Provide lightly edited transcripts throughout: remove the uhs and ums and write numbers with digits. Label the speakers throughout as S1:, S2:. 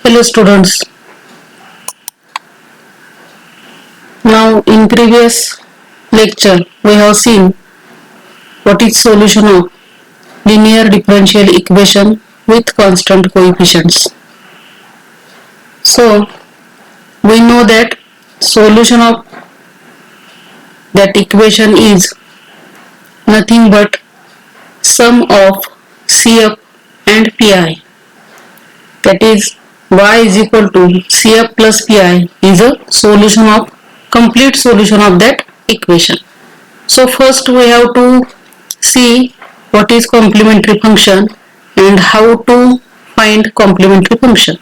S1: Hello students. Now in previous lecture we have seen what is solution of linear differential equation with constant coefficients. So we know that solution of that equation is nothing but sum of CF and PI, that is y is equal to CF plus PI is a solution of complete solution of that equation. So first we have to see what is complementary function and how to find complementary function.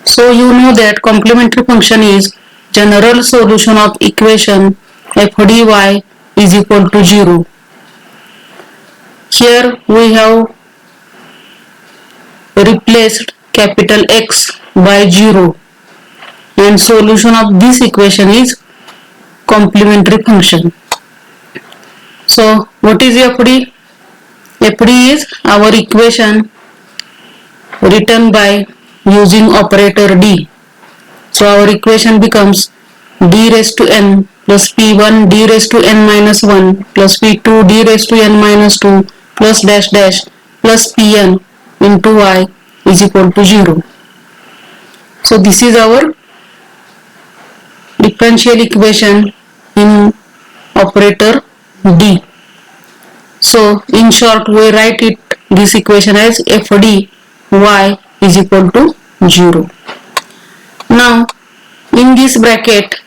S1: So you know that complementary function is general solution of equation f dy is equal to 0. Here we have replaced capital X by 0 and solution of this equation is complementary function. So what is FD? FD is our equation written by using operator D. So our equation becomes d raised to n plus p1 d raised to n minus 1 plus p2 d raised to n minus 2 plus dash dash plus pn into y is equal to 0. So this is our differential equation in operator D. So in short we write it this equation as FD y is equal to 0. Now in this bracket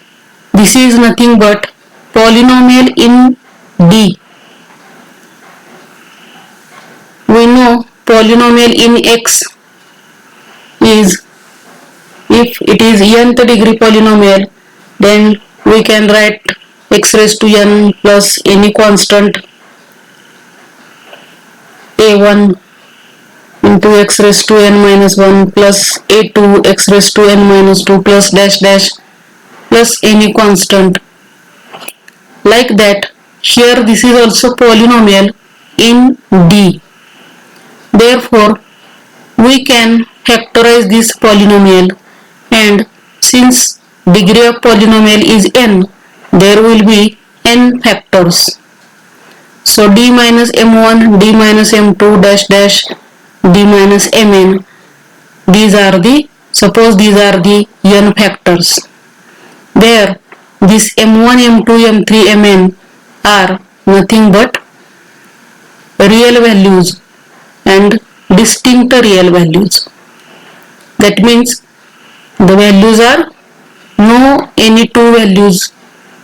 S1: this is nothing but polynomial in D. We know polynomial in X is, if it is nth degree polynomial, then we can write x raised to n plus any constant a1 into x raised to n minus 1 plus a2 x raised to n minus 2 plus dash dash plus any constant. Like that, here this is also polynomial in D. Therefore, we can factorize this polynomial, and since degree of polynomial is n, there will be n factors. So d minus m1, d minus m2 dash dash d minus mn, these are the, suppose these are the n factors. There this m1, m2, m3, mn are nothing but real values and distinct real values. That means the values are, no any two values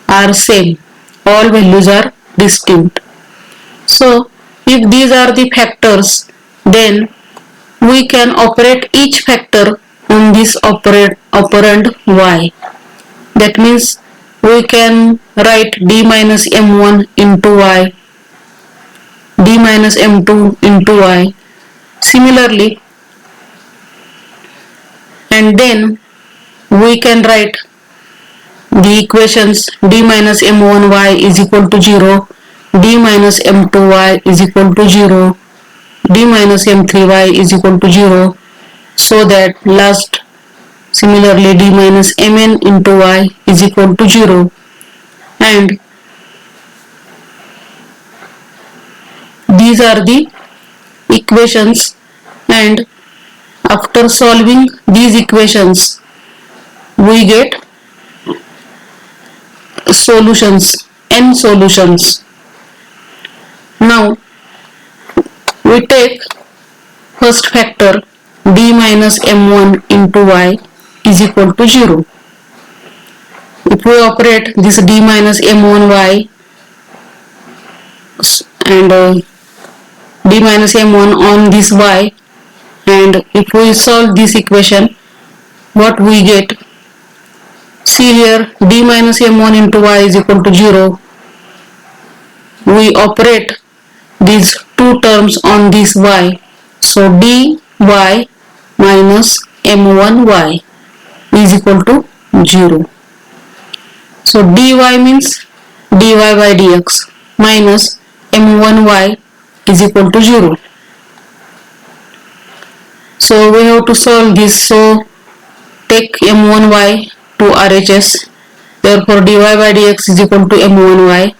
S1: are same, all values are distinct. So if these are the factors, then we can operate each factor on this operand y. That means we can write d minus m1 into y, d minus m2 into y. Similarly, and then we can write the equations d minus m1y is equal to 0, d minus m2y is equal to 0, d minus m3y is equal to 0, so that last similarly d minus mn into y is equal to 0. And these are the equations, and after solving these equations we get solutions, n solutions. Now we take first factor d minus m1 into y is equal to 0. If we operate this d minus m1y and d minus m1 on this y, and if we solve this equation, what we get? See here, d minus m1 into y is equal to 0. We operate these two terms on this y. So dy minus m1y is equal to 0. So dy means dy by dx minus m1y is equal to 0. So we have to solve this. So take m1y to RHS. Therefore, dy by dx is equal to m1y.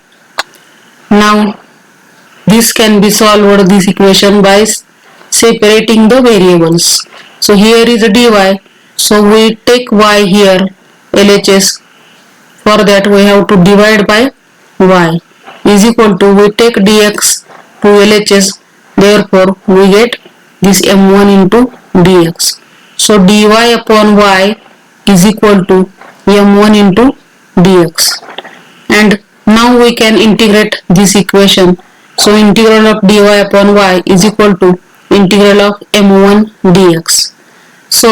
S1: Now, this can be solved, this equation, by separating the variables. So here is a dy. So we take y here, LHS. For that we have to divide by y is equal to, we take dx to LHS. Therefore, we get this m1 into dx. So dy upon y is equal to m1 into dx. And now we can integrate this equation. So integral of dy upon y is equal to integral of m1 dx. So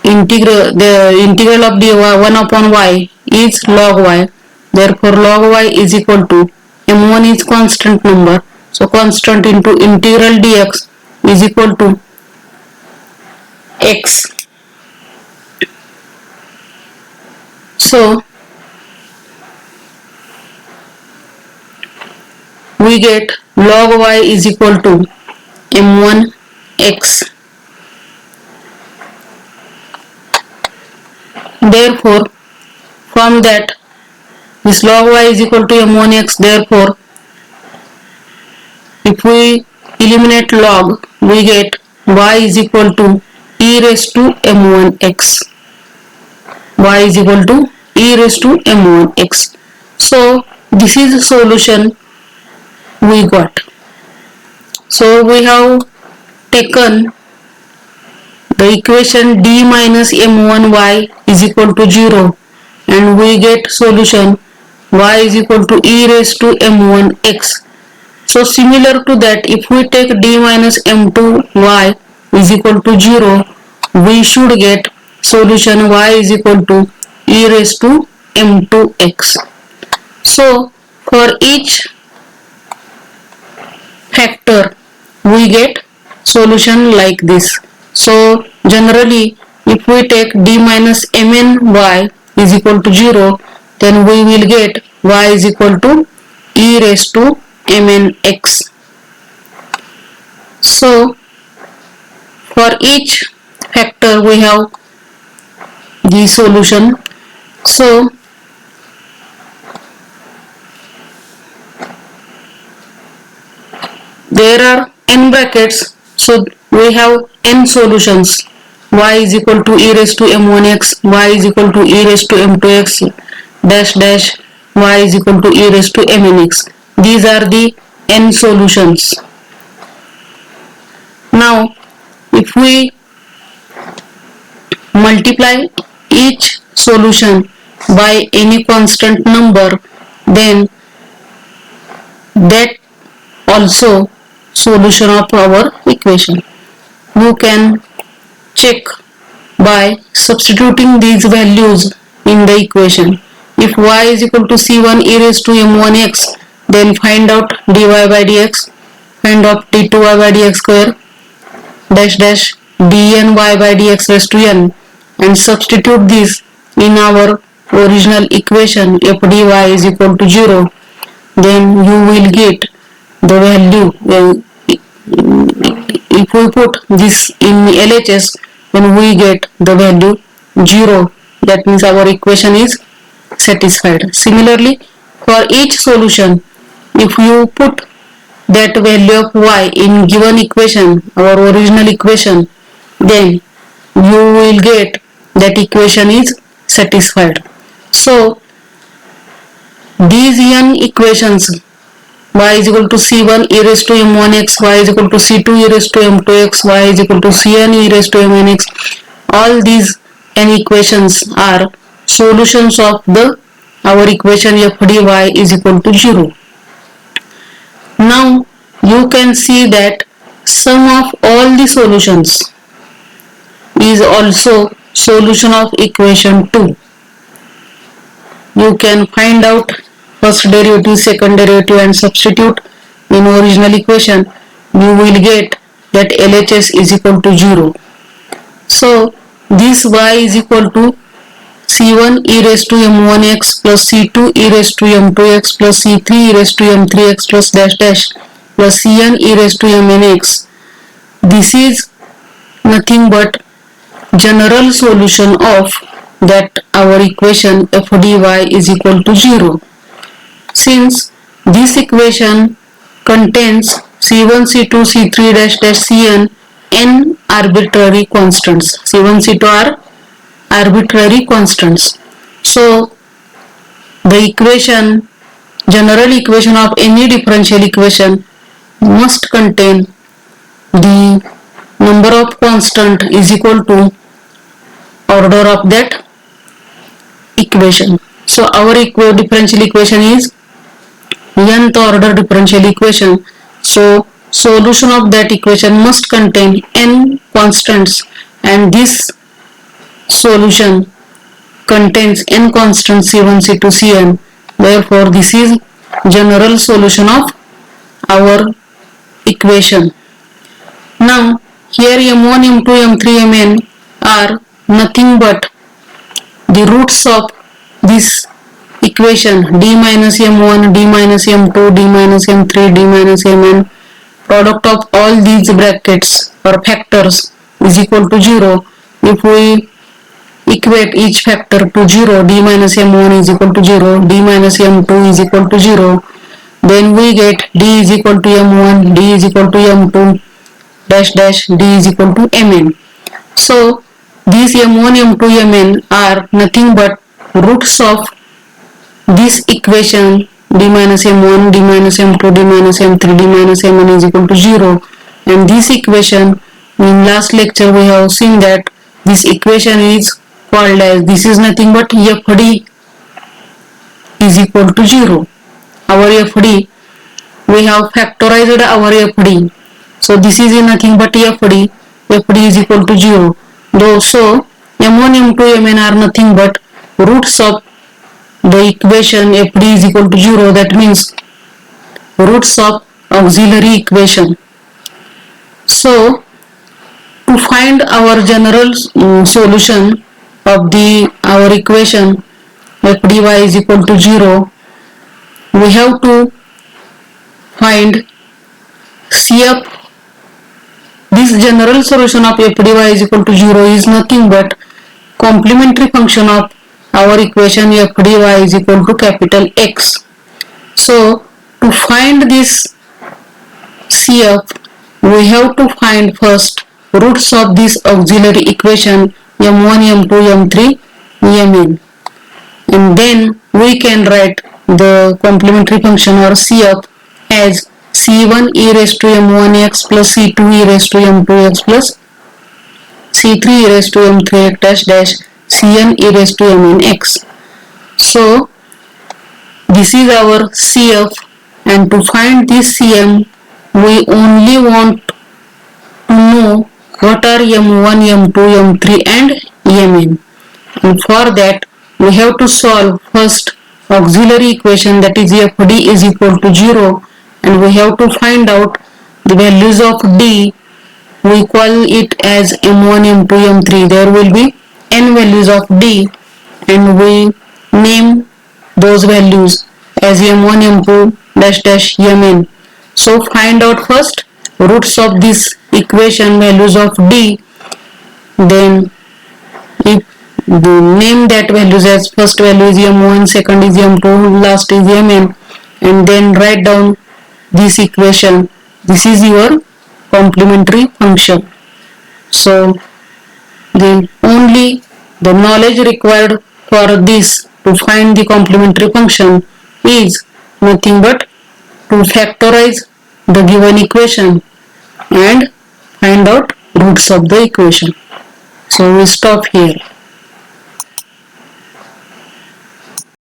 S1: the integral of dy 1 upon y is log y. Therefore log y is equal to, m1 is constant number, so constant into integral dx is equal to x. So we get log y is equal to m1 x. Therefore, from that, this log y is equal to m1x. Therefore, if we eliminate log, we get y is equal to e raised to m1x. Y is equal to e raised to m1x. So this is the solution we got. So we have taken the equation d minus m1y is equal to 0, and we get solution y is equal to e raised to m1x. So similar to that, if we take d minus m2y is equal to 0, we should get solution y is equal to e raised to m2x. So for each factor we get solution like this. So generally, if we take d minus mny is equal to 0, then we will get y is equal to e raised to mnx. So for each factor we have the solution. So there are n brackets, so we have n solutions. Y is equal to e raised to m1x, y is equal to e raised to m2x, dash dash, y is equal to e raised to mnx. These are the n solutions. Now, if we multiply each solution by any constant number, then that also solution of our equation. You can check by substituting these values in the equation. If y is equal to c1 e raised to m1x, then find out dy by dx, find out d2y by dx square, dash dash dny by dx raised to n, and substitute this in our original equation f dy is equal to 0. Then you will get the value. If we put this in LHS, then we get the value 0. That means our equation is satisfied. Similarly, for each solution, if you put that value of y in given equation, our original equation, then you will get that equation is satisfied. So these n equations, y is equal to c1 e raised to m1x, y is equal to c2 e raised to m2x, y is equal to cn e raised to mnx, all these n equations are solutions of our equation f dy is equal to 0. Now you can see that sum of all the solutions is also solution of equation 2. You can find out first derivative, second derivative, and substitute in original equation. You will get that LHS is equal to 0. So this y is equal to c1 e raised to m1x plus c2 e raised to m2x plus c3 e raised to m3x plus dash dash plus cn e raised to mnx. This is nothing but general solution of that our equation f dy is equal to 0. Since this equation contains c1, c2, c3 dash dash cn n arbitrary constants. c1, c2 are arbitrary constants. So the equation, general equation of any differential equation must contain the number of constant is equal to order of that equation. So our differential equation is nth order differential equation. So solution of that equation must contain n constants, and this solution contains n constants c1, c2, cn. Therefore this is general solution of our equation. Now here m1, m2, m3, mn are nothing but the roots of this equation, d minus m1, d minus m2, d minus m3, d minus mn. Product of all these brackets or factors is equal to 0. If we equate each factor to 0, d minus m1 is equal to 0, d minus m2 is equal to 0, then we get d is equal to m1, d is equal to m2 dash dash, d is equal to mn. So these m1, m2, mn are nothing but roots of this equation d minus m1, d minus m2, d minus m3, d minus mn is equal to 0. And this equation, in last lecture we have seen that this equation is called as, this is nothing but fd is equal to 0. Our fd, we have factorized our fd. So this is nothing but fd is equal to 0. So m1, m2, mn are nothing but roots of the equation fd is equal to 0. That means roots of auxiliary equation. So to find our general solution of our equation f dy is equal to 0, we have to find CF. This general solution of f dy is equal to 0 is nothing but complementary function of our equation f dy is equal to capital X. So to find this CF, we have to find first roots of this auxiliary equation m1, m2, m3, mn, and then we can write the complementary function or CF as c1 e raised to m1x plus c2 e raised to m2x plus c3 e raised to m3x dash dash cn e raised to mnx. So this is our CF, and to find this CM we only want to know what are m1, m2, m3 and mn, and for that we have to solve first auxiliary equation, that is fd is equal to 0, and we have to find out the values of d. We call it as m1, m2, m3. There will be n values of d, and we name those values as m1, m2 dash dash mn. So find out first roots of this equation values of d, then if name that values as first value is m1, second is m2, last is mn, and then write down this equation. This is your complementary function. So then only the knowledge required for this to find the complementary function is nothing but to factorize the given equation and find out roots of the equation. So we stop here.